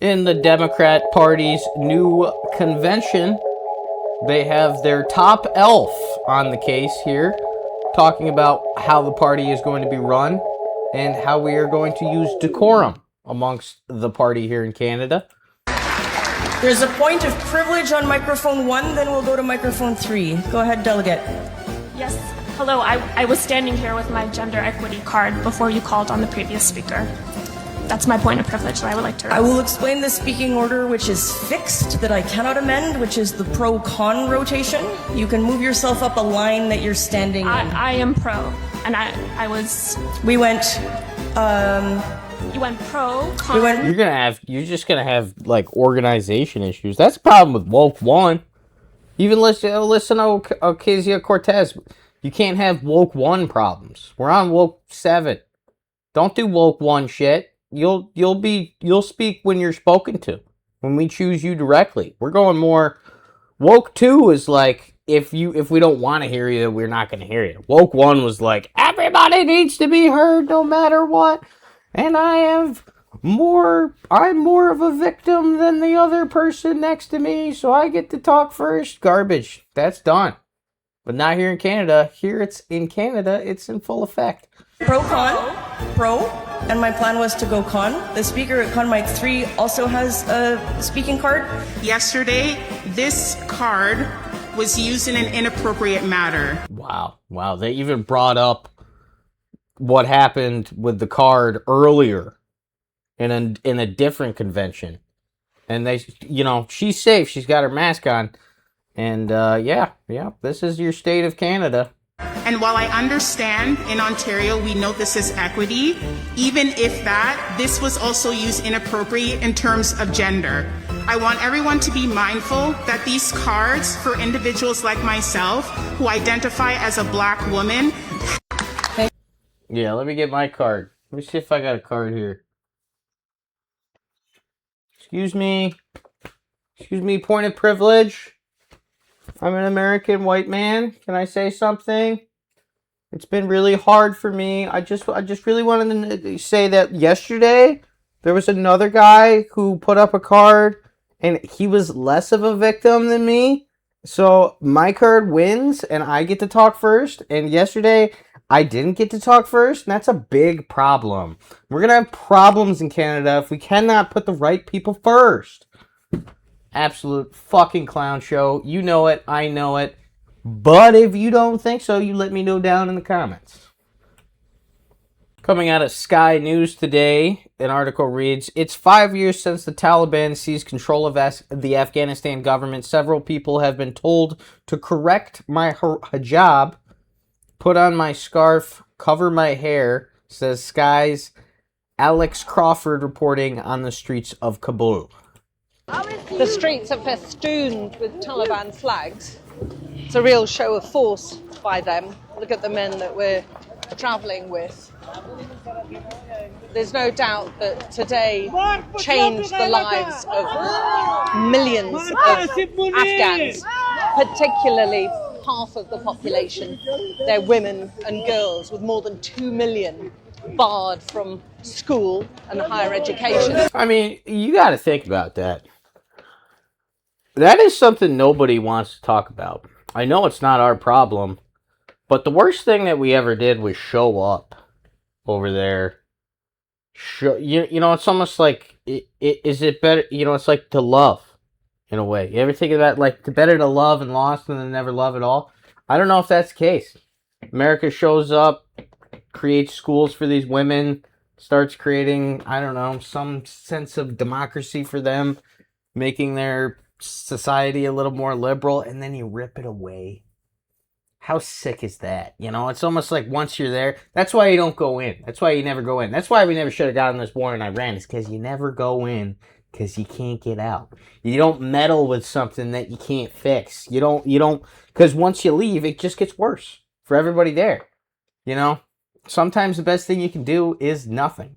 In the Democrat Party's new convention, they have their top elf on the case here, talking about how the party is going to be run and how we are going to use decorum amongst the party here in Canada. There's a point of privilege on microphone 1, then we'll go to microphone 3. Go ahead, delegate. Yes. Hello. I was standing here with my gender equity card before you called on the previous speaker. That's my point of privilege that I would like to raise. I will explain the speaking order, which is fixed, that I cannot amend, which is the pro-con rotation. You can move yourself up a line that you're standing in. I am pro, and I was... We went... You went pro, con... You're just gonna have, like, organization issues. That's the problem with Woke 1. Even listen to Ocasio-Cortez. You can't have Woke 1 problems. We're on Woke 7. Don't do Woke 1 shit. You'll speak when you're spoken to. When we choose you directly. We're going more... Woke 2 is like, if we don't want to hear you, we're not going to hear you. Woke 1 was like, everybody needs to be heard no matter what. And I'm more of a victim than the other person next to me, so I get to talk first. Garbage. That's done. But not here in Canada. Here it's in full effect. Pro-con, pro, and my plan was to go con. The speaker at con mic 3 also has a speaking card. Yesterday, this card was used in an inappropriate manner. Wow. They even brought up what happened with the card earlier in a different convention. And they, she's safe. She's got her mask on. And, yeah, this is your state of Canada. And while I understand in Ontario we note this as equity, even if this was also used inappropriate in terms of gender. I want everyone to be mindful that these cards for individuals like myself who identify as a Black woman. Yeah, let me get my card. Let me see if I got a card here. Excuse me, point of privilege. I'm an American white man. Can I say something? It's been really hard for me. I just really wanted to say that yesterday there was another guy who put up a card and he was less of a victim than me. So my card wins and I get to talk first. And yesterday I didn't get to talk first. And that's a big problem. We're going to have problems in Canada if we cannot put the right people first. Absolute fucking clown show. You know it. I know it. But if you don't think so, you let me know down in the comments. Coming out of Sky News today, an article reads, it's 5 years since the Taliban seized control of the Afghanistan government. Several people have been told to correct my hijab, put on my scarf, cover my hair, says Sky's Alex Crawford reporting on the streets of Kabul. The streets are festooned with Taliban flags. It's a real show of force by them. Look at the men that we're travelling with. There's no doubt that today changed the lives of millions of Afghans, particularly half of the population. They're women and girls, with more than 2 million barred from school and higher education. I mean, you got to think about that. That is something nobody wants to talk about. I know it's not our problem, but the worst thing that we ever did was show up over there. It's almost like, is it better, it's like to love, in a way. You ever think of that, like, better to love and lost than to never love at all? I don't know if that's the case. America shows up, creates schools for these women, starts creating, I don't know, some sense of democracy for them, making their society a little more liberal, and then you rip it away. How sick is that? It's almost like once you're there, that's why you don't go in. That's why you never go in. That's why we never should have gotten this war in Iran, is because you never go in, because you can't get out. You don't meddle with something that you can't fix. You don't, because once you leave, it just gets worse for everybody there. Sometimes the best thing you can do is nothing.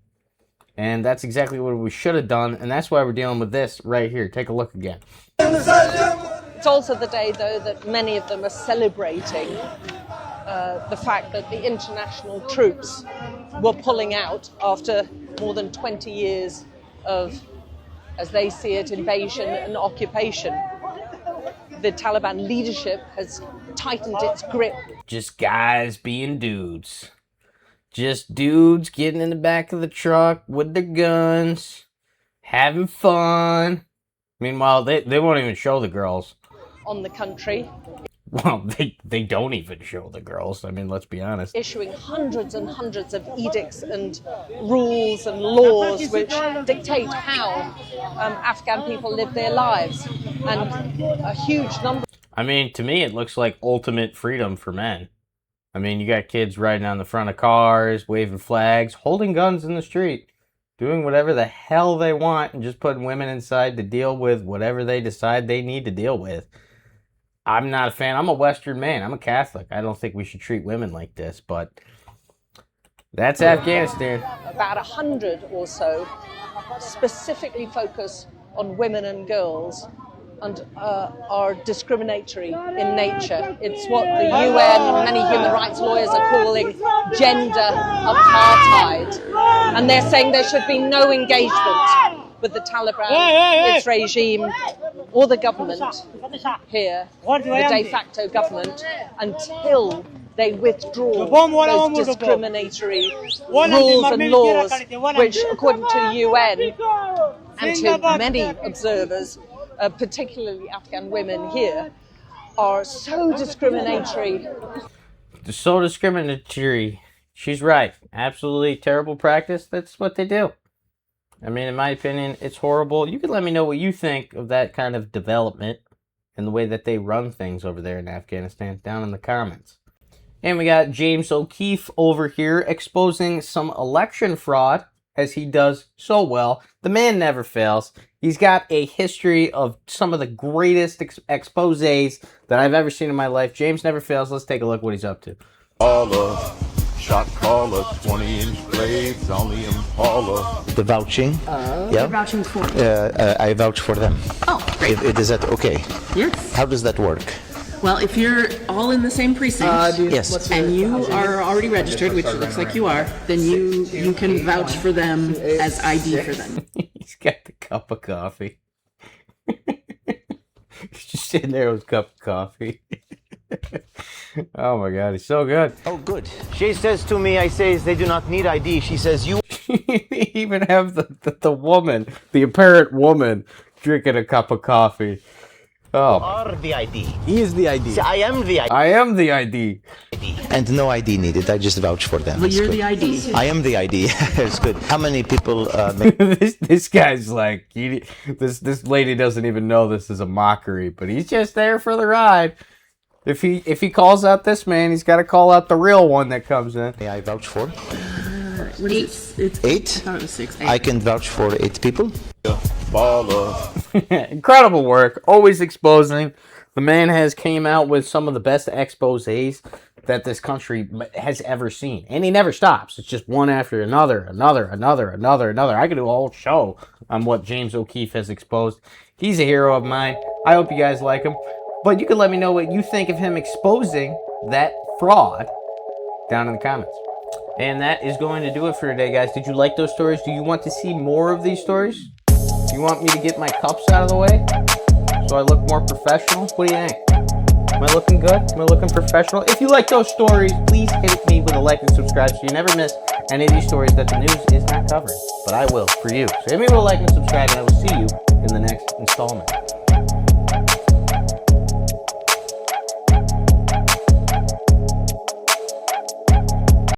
And that's exactly what we should have done, and that's why we're dealing with this right here. Take a look again. It's also the day, though, that many of them are celebrating the fact that the international troops were pulling out after more than 20 years of as they see it, invasion and occupation. The Taliban leadership has tightened its grip. Just guys being dudes. Just dudes getting in the back of the truck with their guns, having fun. Meanwhile, they won't even show the girls. On the country. Well, they don't even show the girls. I mean, let's be honest. Issuing hundreds and hundreds of edicts and rules and laws which dictate how Afghan people live their lives. And a huge number. I mean, to me, it looks like ultimate freedom for men. I mean, you got kids riding on the front of cars, waving flags, holding guns in the street, doing whatever the hell they want, and just putting women inside to deal with whatever they decide they need to deal with. I'm not a fan. I'm a Western man. I'm a Catholic. I don't think we should treat women like this, but that's Afghanistan. About 100 or so specifically focus on women and girls and are discriminatory in nature. It's what the UN and many human rights lawyers are calling gender apartheid. And they're saying there should be no engagement with the Taliban, its regime, or the government here, the de facto government, until they withdraw those discriminatory rules and laws, which, according to the UN and to many observers, particularly Afghan women here, are so discriminatory. So discriminatory. She's right. Absolutely terrible practice. That's what they do. I mean, in my opinion, it's horrible. You can let me know what you think of that kind of development and the way that they run things over there in Afghanistan down in the comments. And we got James O'Keefe over here exposing some election fraud, as he does so well. The man never fails. He's got a history of some of the greatest exposés that I've ever seen in my life. James never fails. Let's take a look what he's up to. Shot caller, 20-inch blades on the Impala. The vouching. Yeah. You're vouching for? I vouch for them. Oh, great. Is that okay? Yes. How does that work? Well, if you're all in the same precinct Yes. and you are already registered, which it looks like you are, then you can vouch for them as ID for them. He's got the cup of coffee. He's just sitting there with a cup of coffee. Oh my God, he's so good. Oh, good. She says to me, I says they do not need ID. She says you. They even have the woman, the apparent woman, drinking a cup of coffee. Oh, Are the ID. he is the ID. See, I am the ID. I am the ID. And no ID needed. I just vouch for them. Well, It's you're good. the ID. I am the ID. It's good. How many people this guy's like, this lady doesn't even know this is a mockery, but he's just there for the ride. If he calls out this man, he's got to call out the real one that comes in. may I vouch for? What is it? It's 8? I thought it was 6. I can vouch for 8 people. Baller. Incredible work, always exposing. The man has came out with some of the best exposés that this country has ever seen, and he never stops. It's just one after another. I could do a whole show on what James O'Keefe has exposed. He's a hero of mine. I hope you guys like him, but you can let me know what you think of him exposing that fraud down in the comments. And that is going to do it for today, guys. Did you like those stories? Do you want to see more of these stories? Do you want me to get my cups out of the way so I look more professional? What do you think? Am I looking good? Am I looking professional? If you like those stories, please hit me with a like and subscribe so you never miss any of these stories that the news is not covering. But I will for you. So hit me with a like and subscribe, and I will see you in the next installment.